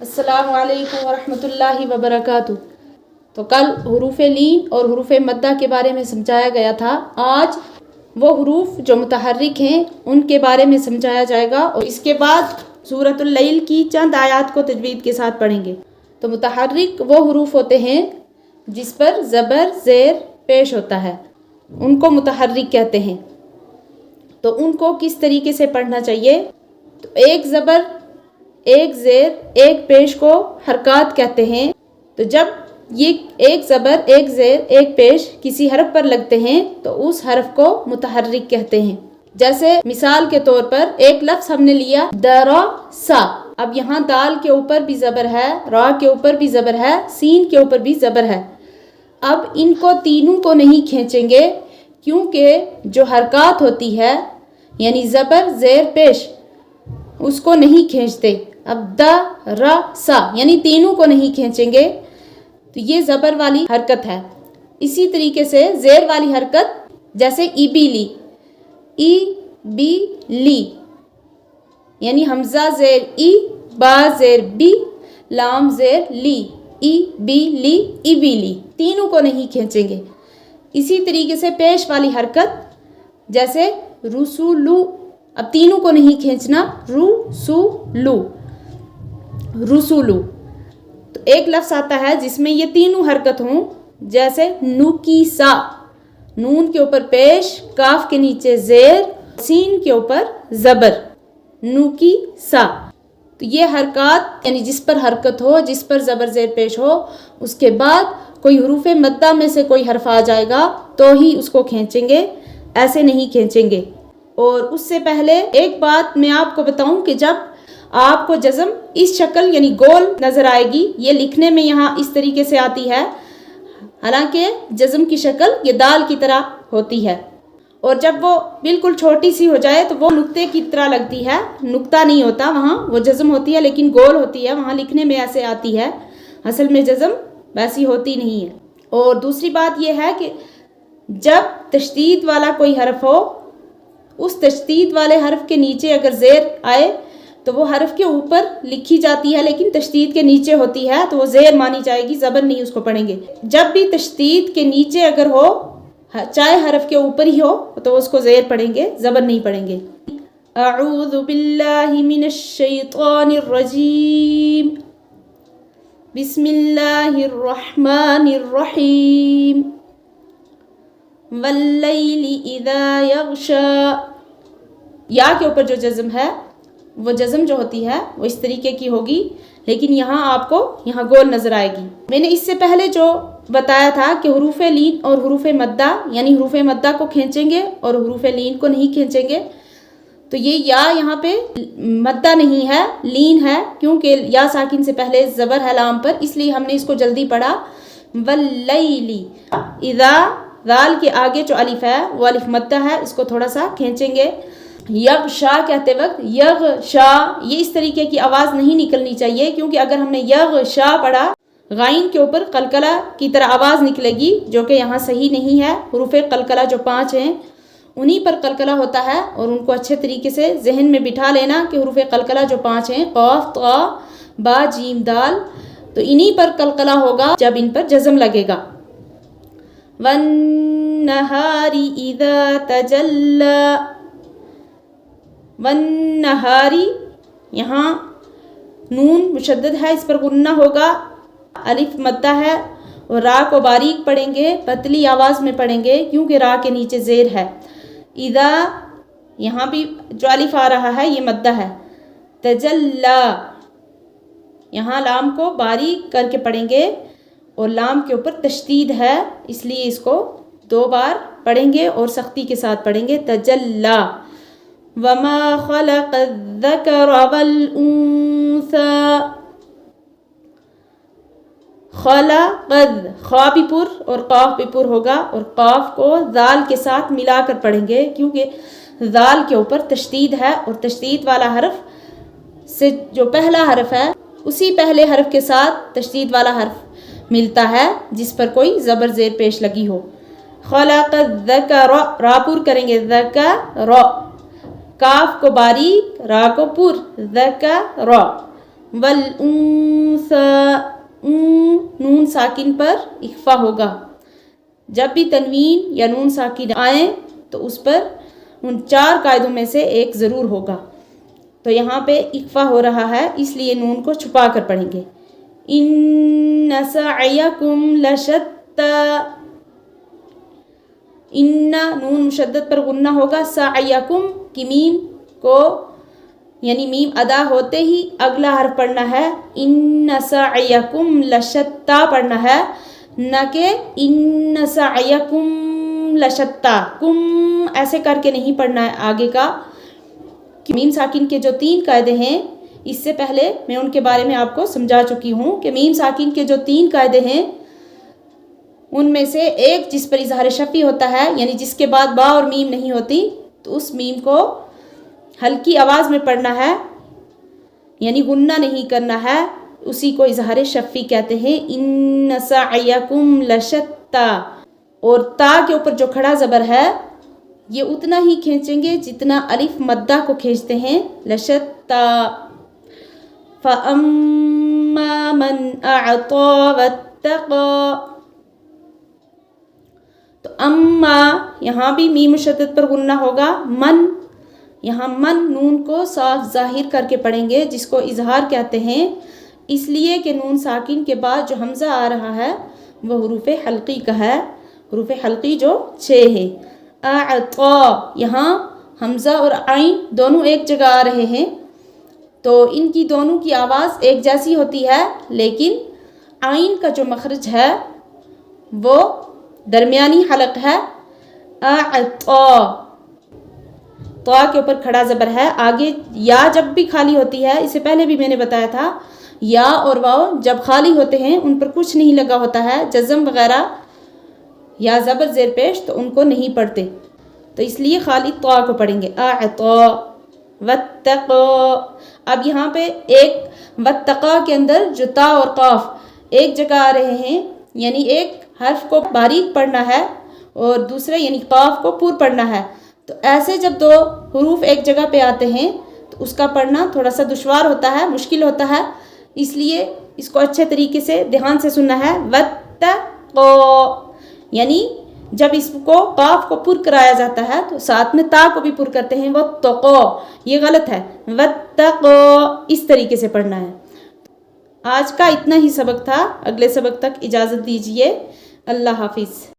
अस्सलामु अलैकुम वरहमतुल्लाहि वबरकातुह। तो कल हुरूफ लीन और हुरूफ मद्दा के बारे में समझाया गया था। आज वो हुरूफ जो मुतहर्रिक हैं उनके बारे में समझाया जाएगा और इसके बाद सूरतुल लैल की चंद आयात को तजवीद के साथ पढ़ेंगे। तो मुतहर्रिक वो हुरूफ होते हैं जिस पर ज़बर ज़ेर पेश होता है, उनको मुतहर्रिक कहते हैं। तो उनको किस तरीके से पढ़ना चाहिए? तो एक ज़बर एक ज़ेर एक पेश को हरकत कहते हैं। तो जब ये एक ज़बर एक ज़ेर एक पेश किसी हरफ पर लगते हैं तो उस हरफ को मुतहर्रिक कहते हैं। जैसे मिसाल के तौर पर एक लफ्ज़ हमने लिया दरसा। अब यहाँ दाल के ऊपर भी ज़बर है, रा के ऊपर भी ज़बर है, सीन के ऊपर भी ज़बर है। अब इनको तीनों को नहीं खींचेंगे क्योंकि जो हरकत होती है यानी ज़बर ज़ेर पेश उसको नहीं खींचते। अब द र सा यानी तीनों को नहीं खींचेंगे तो ये ज़बर वाली हरकत है। इसी तरीके से ज़ेर वाली हरकत जैसे इबीली, ई बी ली यानी हमज़ा ज़ेर ई, बा ज़ेर बी, लाम ज़ेर ली, ई बी ली इबीली, तीनों को नहीं खींचेंगे। इसी तरीके से पेश वाली हरकत जैसे रुसुलु, अब तीनों को नहीं खींचना, रुसुलु रुसुलु। तो एक लफ्ज़ आता है जिसमें ये तीनों हरकत हों, जैसे नुकीसा, नून के ऊपर पेश, काफ के नीचे ज़ेर, सीन के ऊपर ज़बर, नुकीसा। तो ये हरकत यानी जिस पर हरकत हो, जिस पर ज़बर ज़ेर पेश हो, उसके बाद कोई हुरूफ मद्दा में से कोई हरफ आ जाएगा तो ही उसको खींचेंगे, ऐसे नहीं खींचेंगे। और उससे पहले एक बात मैं आपको बताऊं कि जब आपको जज़म इस शक्ल यानी गोल नज़र आएगी, ये लिखने में यहाँ इस तरीके से आती है, हालांकि जज़म की शक्ल ये दाल की तरह होती है। और जब वो बिल्कुल छोटी सी हो जाए तो वो नुक्ते की तरह लगती है, नुक्ता नहीं होता, वहाँ वो जज़म होती है लेकिन गोल होती है, वहाँ लिखने में ऐसे आती है, असल में जज़म वैसी होती नहीं है। और दूसरी बात यह है कि जब तशदीद वाला कोई हरफ हो, उस तशदीद वाले हरफ के नीचे अगर ज़ेर आए तो वो हरफ के ऊपर लिखी जाती है लेकिन तशदीद के नीचे होती है तो वो ज़ेर मानी जाएगी, ज़बर नहीं उसको पढ़ेंगे। जब भी तशदीद के नीचे अगर हो, चाहे हरफ के ऊपर ही हो, तो उसको ज़ेर पढ़ेंगे, ज़बर नहीं पढ़ेंगे। अऊज़ु बिल्लाहि मिनश शैतानिर रजीम, बिस्मिल्लाहिर रहमानिर रहीम, वल्लैलि इज़ा यग़शा। या के ऊपर जो जज़म है वो जज़म जो होती है वो इस तरीके की होगी, लेकिन यहाँ आपको यहाँ गोल नज़र आएगी। मैंने इससे पहले जो बताया था कि हुरूफ लीन और हुरूफ मद्दा यानी हुरूफ मद्दा को खींचेंगे और हुरूफ लीन को नहीं खींचेंगे। तो ये या यहाँ पे मद्दा नहीं है, लीन है, क्योंकि या साकिन से पहले ज़बर है लाम पर, इसलिए हमने इसको जल्दी पढ़ा। वल्लैली इज़ा, दाल के आगे जो अलिफ है वो अलिफ मद्दा है, इसको थोड़ा सा खींचेंगे। यग़शा कहते वक्त यग़शा ये इस तरीके की आवाज़ नहीं निकलनी चाहिए, क्योंकि अगर हमने यग़शा पढ़ा गाइन के ऊपर कलकला की तरह आवाज़ निकलेगी, जो कि यहाँ सही नहीं है। हुरूफ कलकला जो 5 हैं उन्हीं पर कलकला होता है और उनको अच्छे तरीके से जहन में बिठा लेना कि हुरूफ कलकला जो 5 हैं, क़ाफ़ ता बा जीम दाल, तो इन्हीं पर कलकला होगा जब इन पर जज़म लगेगा। वन्नहारी इज़ा तजल्ला, वन्नहारी यहाँ नून मुशद्दद है, इस पर गुन्ना होगा, अलिफ मद्दा है और रा को बारीक पढ़ेंगे, पतली आवाज़ में पढ़ेंगे क्योंकि रा के नीचे ज़ेर है। इज़ा यहाँ भी जो अलिफ आ रहा है ये मद्दा है। तजल्ला यहाँ लाम को बारीक करके पढ़ेंगे और लाम के ऊपर तशदीद है, इसलिए इसको 2 बार पढ़ेंगे और सख्ती के साथ पढ़ेंगे। तजल्ला वमा खलक़ज़्ज़कर वल उन्सा, खलक़ज़ खा भी पुर और काफ भी पुर होगा और काफ को दाल के साथ मिलाकर पढ़ेंगे क्योंकि दाल के ऊपर तशदीद है और तशदीद वाला हरफ से जो पहला हरफ है उसी पहले हरफ के साथ तशदीद वाला हरफ मिलता है जिस पर कोई ज़बर ज़ेर पेश लगी हो। खलक़ज़्ज़कर रा पुर करेंगे, ज़कर, काफ को बारीक, रा को पुर, ज़कर, वल-उन्सा, नून साकिन पर इख्फा होगा। जब भी तनवीन या नून साकिन आए तो उस पर उन 4 कायदों में से एक ज़रूर होगा। तो यहाँ पे इख्फा हो रहा है, इसलिए नून को छुपा कर पढ़ेंगे। इन्ना सअयकुम लशत्ता, इन्ना नून मुशद्दद पर गुन्ना होगा। सअयकुम की मीम को यानी मीम अदा होते ही अगला हर्फ पढ़ना है। इन्ना सअयकुम लशत्ता पढ़ना है, न कि इन्ना सअयकुम लशत्ता। कुम ऐसे करके नहीं पढ़ना है आगे का। मीम साकिन के जो 3 कायदे हैं, इससे पहले मैं उनके बारे में आपको समझा चुकी हूँ कि मीम साकिन के जो 3 कायदे हैं उनमें से एक जिस पर इज़हार शफ़ी होता है, यानी जिसके बाद बा और मीम नहीं होती, तो उस मीम को हल्की आवाज़ में पढ़ना है, यानी गुन्ना नहीं करना है। उसी को इज़हार शफ़ी कहते हैं। इन्ना सअयकुम लशत्ता, और ता के ऊपर जो खड़ा ज़बर है ये उतना ही खींचेंगे जितना अलिफ मद्दा को खींचते हैं। लशत्ता। फ़अम्मा मन अअता वत्तक़ा, तो अम्मा यहाँ भी मीम मुशद्दद पर गुन्ना होगा। मन, यहाँ मन नून को साफ ज़ाहिर करके पढ़ेंगे, जिसको इजहार कहते हैं, इसलिए कि नून साकिन के बाद जो हमज़ा आ रहा है वह हुरूफ़ हल्की का है। हुरूफ़ हल्की जो 6 है। अअता, यहाँ हमज़ा और आइन दोनों एक जगह आ रहे हैं, तो इनकी दोनों की आवाज़ एक जैसी होती है, लेकिन आइन का जो मखरज है वो दरमियानी हलक है। अअता, तो के ऊपर खड़ा ज़बर है। आगे या जब भी खाली होती है, इससे पहले भी मैंने बताया था, या और वाव जब खाली होते हैं उन पर कुछ नहीं लगा होता है, जज़म वगैरह या ज़बर ज़ेर पेश, तो उनको नहीं पढ़ते, तो इसलिए खाली तो को पढ़ेंगे। अअता वत्तक़ा। अब यहाँ पे एक वत्तक़ा के अंदर जो ता और काफ एक जगह आ रहे हैं, यानी एक हर्फ को बारीक पढ़ना है और दूसरे यानी काफ को पूर पढ़ना है। तो ऐसे जब 2 हुरूफ एक जगह पे आते हैं तो उसका पढ़ना थोड़ा सा दुश्वार होता है, मुश्किल होता है, इसलिए इसको अच्छे तरीके से ध्यान से सुनना है। वत्तक़ा, यानी जब इसको काफ को पुर कराया जाता है तो साथ में ता को भी पुर करते हैं, वो तक़ो, ये गलत है। वत्तक़ो इस तरीके से पढ़ना है। आज का इतना ही सबक था, अगले सबक तक इजाज़त दीजिए। अल्लाह हाफिज़।